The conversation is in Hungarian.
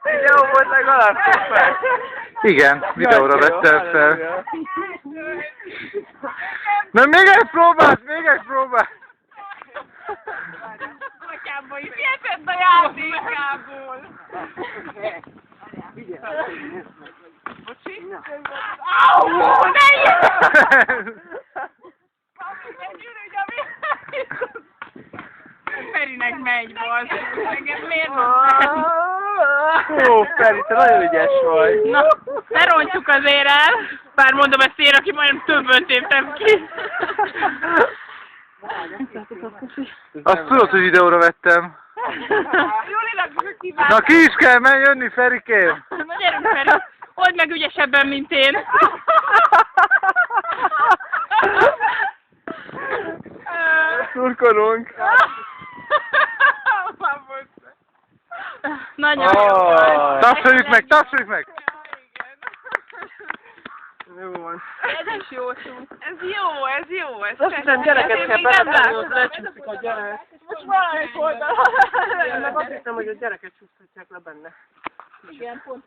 Videó volt legalább? Igen, videóra vettem fel. Na még egy próbált, még egy próbált! Atyámba is érted a játékából! Bocsi? Áú, ne jöjjön! Ferinek megy, bazd. Engem miért nem? Ó, Feri, te nagyon ügyes vagy. Na, ne rontjuk azért el. Bár mondom, ezt én, aki majdnem többön téptem ki. Azt tudod, hogy videóra vettem. Julinak kívánok. Na ki is kell menj jönni, Ferikém! Na gyerünk, Feri. Old meg ügyesebben, mint én. Szurkolunk. Nagyon Oh. jó. Tapsoljuk meg, tapsoljuk meg! Jó van. Ez is jó szó. Ez jó, ez jó. Ez Azt hiszem, gyereket kell beletenni, hogy lecsúszik a gyerek. most valamelyik oldalon. Én meg azt hiszem, hogy a gyereket csúsztatják le benne. Igen, pont.